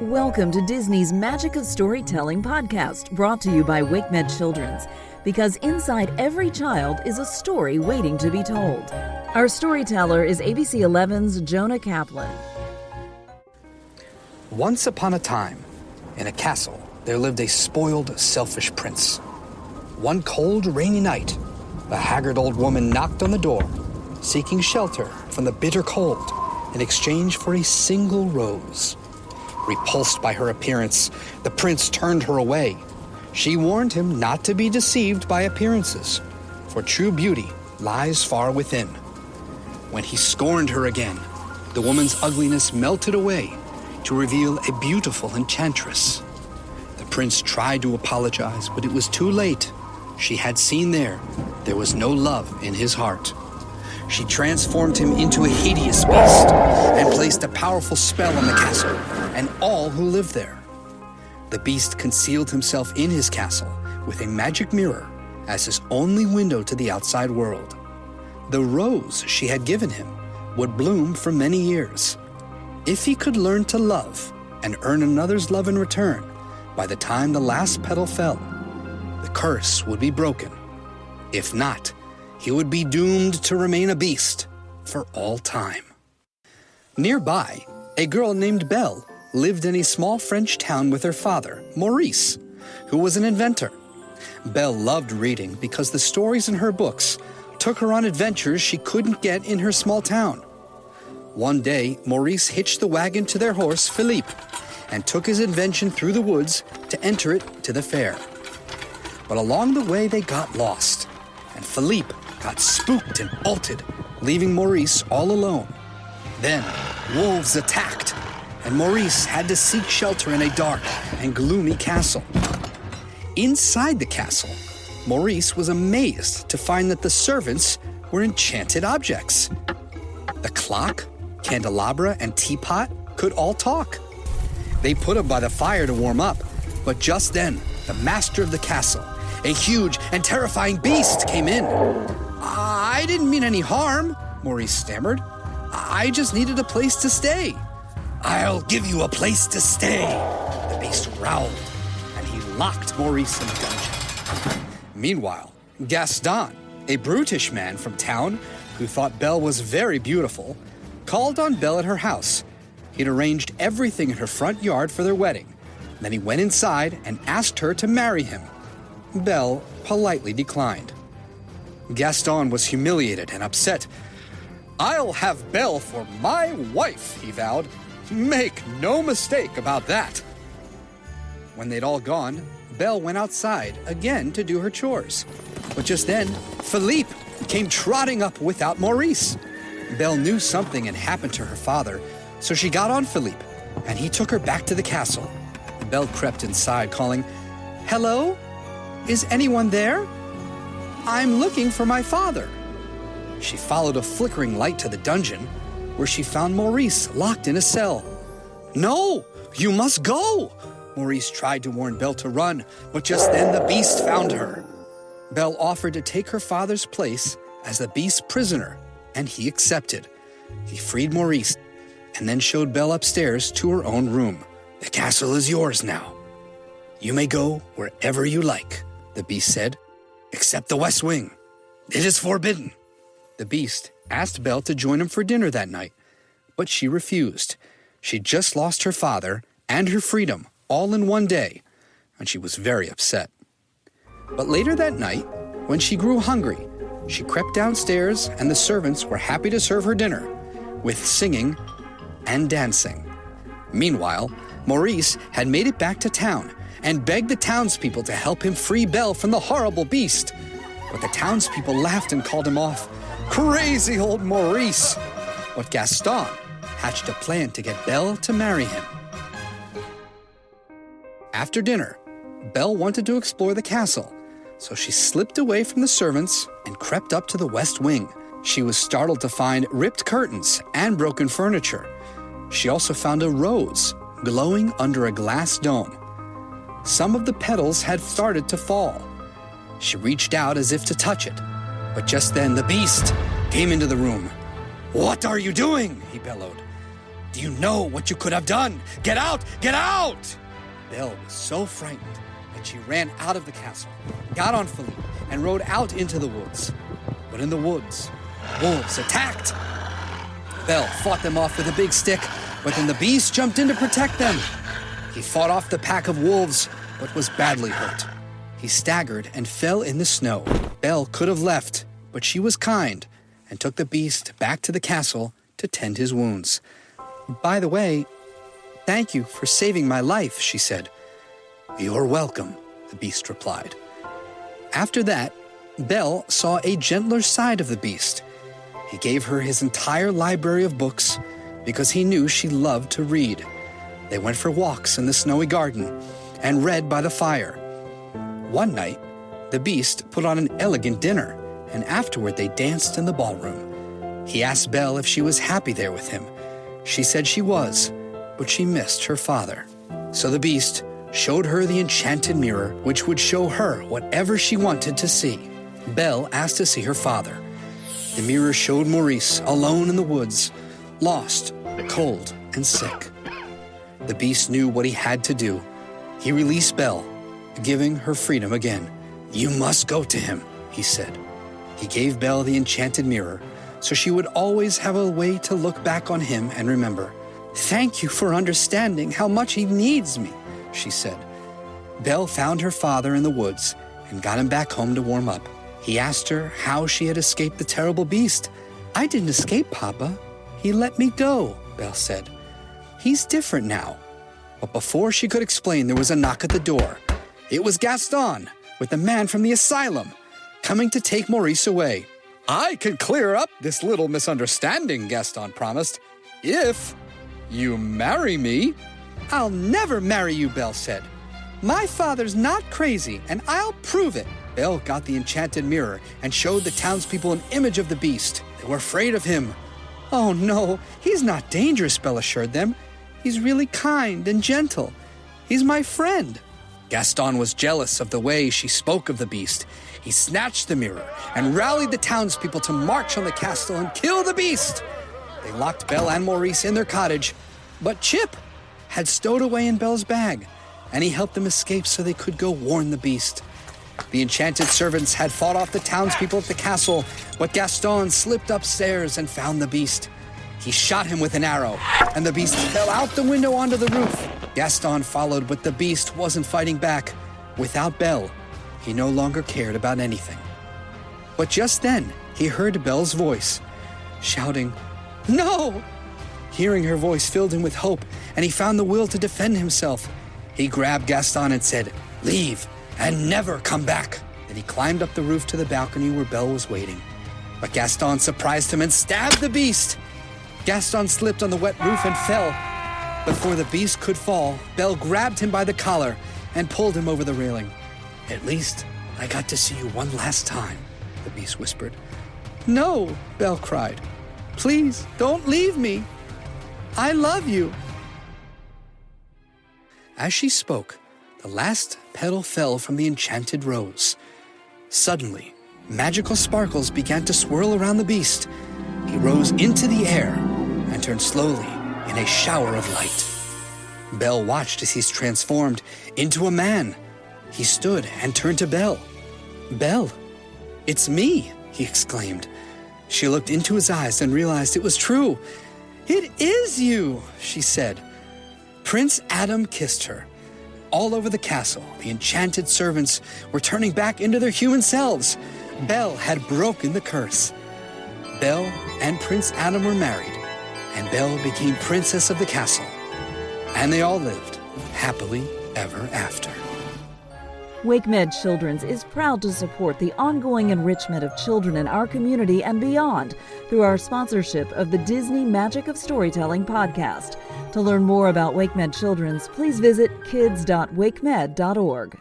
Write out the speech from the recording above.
Welcome to Disney's Magic of Storytelling podcast, brought to you by WakeMed Children's, because inside every child is a story waiting to be told. Our storyteller is ABC 11's Jonah Kaplan. Once upon a time, in a castle, there lived a spoiled, selfish prince. One cold, rainy night, a haggard old woman knocked on the door, seeking shelter from the bitter cold in exchange for a single rose. Repulsed by her appearance, the prince turned her away. She warned him not to be deceived by appearances, for true beauty lies far within. When he scorned her again, the woman's ugliness melted away to reveal a beautiful enchantress. The prince tried to apologize, but it was too late. She had seen there was no love in his heart. She transformed him into a hideous beast and placed a powerful spell on the castle and all who lived there. The beast concealed himself in his castle with a magic mirror as his only window to the outside world. The rose she had given him would bloom for many years. If he could learn to love and earn another's love in return, by the time the last petal fell, the curse would be broken. If not, he would be doomed to remain a beast for all time. Nearby, a girl named Belle lived in a small French town with her father, Maurice, who was an inventor. Belle loved reading because the stories in her books took her on adventures she couldn't get in her small town. One day, Maurice hitched the wagon to their horse, Philippe, and took his invention through the woods to enter it to the fair. But along the way, they got lost, and Philippe got spooked and bolted, leaving Maurice all alone. Then, wolves attacked, and Maurice had to seek shelter in a dark and gloomy castle. Inside the castle, Maurice was amazed to find that the servants were enchanted objects. The clock, candelabra, and teapot could all talk. They put them by the fire to warm up, but just then, the master of the castle, a huge and terrifying beast, came in. I didn't mean any harm, Maurice stammered. I just needed a place to stay. I'll give you a place to stay, the beast growled, and he locked Maurice in a dungeon. Meanwhile, Gaston, a brutish man from town who thought Belle was very beautiful, called on Belle at her house. He'd arranged everything in her front yard for their wedding. Then he went inside and asked her to marry him. Belle politely declined. Gaston was humiliated and upset. I'll have Belle for my wife, he vowed. Make no mistake about that. When they'd all gone, Belle went outside again to do her chores. But just then, Philippe came trotting up without Maurice. Belle knew something had happened to her father, so she got on Philippe, and he took her back to the castle. Belle crept inside, calling, Hello? Is anyone there? I'm looking for my father. She followed a flickering light to the dungeon, where she found Maurice locked in a cell. No, you must go! Maurice tried to warn Belle to run, but just then the beast found her. Belle offered to take her father's place as the beast's prisoner, and he accepted. He freed Maurice, and then showed Belle upstairs to her own room. The castle is yours now. You may go wherever you like, the beast said, except the West Wing. It is forbidden. The beast asked Belle to join him for dinner that night, but she refused. She'd just lost her father and her freedom all in one day, and she was very upset. But later that night, when she grew hungry, she crept downstairs, and the servants were happy to serve her dinner, with singing and dancing. Meanwhile, Maurice had made it back to town and begged the townspeople to help him free Belle from the horrible beast. But the townspeople laughed and called him off. Crazy old Maurice! But Gaston hatched a plan to get Belle to marry him. After dinner, Belle wanted to explore the castle, so she slipped away from the servants and crept up to the West Wing. She was startled to find ripped curtains and broken furniture. She also found a rose glowing under a glass dome. Some of the petals had started to fall. She reached out as if to touch it, but just then the beast came into the room. What are you doing? He bellowed. Do you know what you could have done? Get out! Get out! Belle was so frightened that she ran out of the castle, got on Philippe, and rode out into the woods. But in the woods, wolves attacked. Belle fought them off with a big stick, but then the beast jumped in to protect them. He fought off the pack of wolves, but was badly hurt. He staggered and fell in the snow. Belle could have left, but she was kind and took the beast back to the castle to tend his wounds. By the way, thank you for saving my life, she said. You're welcome, the beast replied. After that, Belle saw a gentler side of the beast. He gave her his entire library of books because he knew she loved to read. They went for walks in the snowy garden and read by the fire. One night, the beast put on an elegant dinner, and afterward they danced in the ballroom. He asked Belle if she was happy there with him. She said she was, but she missed her father. So the beast showed her the enchanted mirror, which would show her whatever she wanted to see. Belle asked to see her father. The mirror showed Maurice alone in the woods, lost, cold, and sick. The beast knew what he had to do. He released Belle, giving her freedom again. You must go to him, he said. He gave Belle the enchanted mirror, so she would always have a way to look back on him and remember. Thank you for understanding how much he needs me, she said. Belle found her father in the woods and got him back home to warm up. He asked her how she had escaped the terrible beast. I didn't escape, Papa. He let me go, Belle said. He's different now. But before she could explain, there was a knock at the door. It was Gaston, with the man from the asylum, coming to take Maurice away. I can clear up this little misunderstanding, Gaston promised, if you marry me. I'll never marry you, Belle said. My father's not crazy, and I'll prove it. Belle got the enchanted mirror and showed the townspeople an image of the beast. They were afraid of him. Oh no, he's not dangerous, Belle assured them. He's really kind and gentle. He's my friend. Gaston was jealous of the way she spoke of the beast. He snatched the mirror and rallied the townspeople to march on the castle and kill the beast. They locked Belle and Maurice in their cottage, but Chip had stowed away in Belle's bag, and he helped them escape so they could go warn the beast. The enchanted servants had fought off the townspeople at the castle, but Gaston slipped upstairs and found the beast. He shot him with an arrow, and the beast fell out the window onto the roof. Gaston followed, but the beast wasn't fighting back. Without Belle, he no longer cared about anything. But just then, he heard Belle's voice, shouting, No! Hearing her voice filled him with hope, and he found the will to defend himself. He grabbed Gaston and said, Leave, and never come back. Then he climbed up the roof to the balcony where Belle was waiting. But Gaston surprised him and stabbed the beast. Gaston slipped on the wet roof and fell. Before the beast could fall, Belle grabbed him by the collar and pulled him over the railing. At least I got to see you one last time, the beast whispered. No, Belle cried. Please, don't leave me. I love you. As she spoke, the last petal fell from the enchanted rose. Suddenly, magical sparkles began to swirl around the beast. He rose into the air and turned slowly in a shower of light. Belle watched as he's transformed into a man. He stood and turned to Belle. Belle, it's me, he exclaimed. She looked into his eyes and realized it was true. It is you, she said. Prince Adam kissed her. All over the castle, the enchanted servants were turning back into their human selves. Belle had broken the curse. Belle and Prince Adam were married, and Belle became princess of the castle. And they all lived happily ever after. WakeMed Children's is proud to support the ongoing enrichment of children in our community and beyond through our sponsorship of the Disney Magic of Storytelling podcast. To learn more about WakeMed Children's, please visit kids.wakemed.org.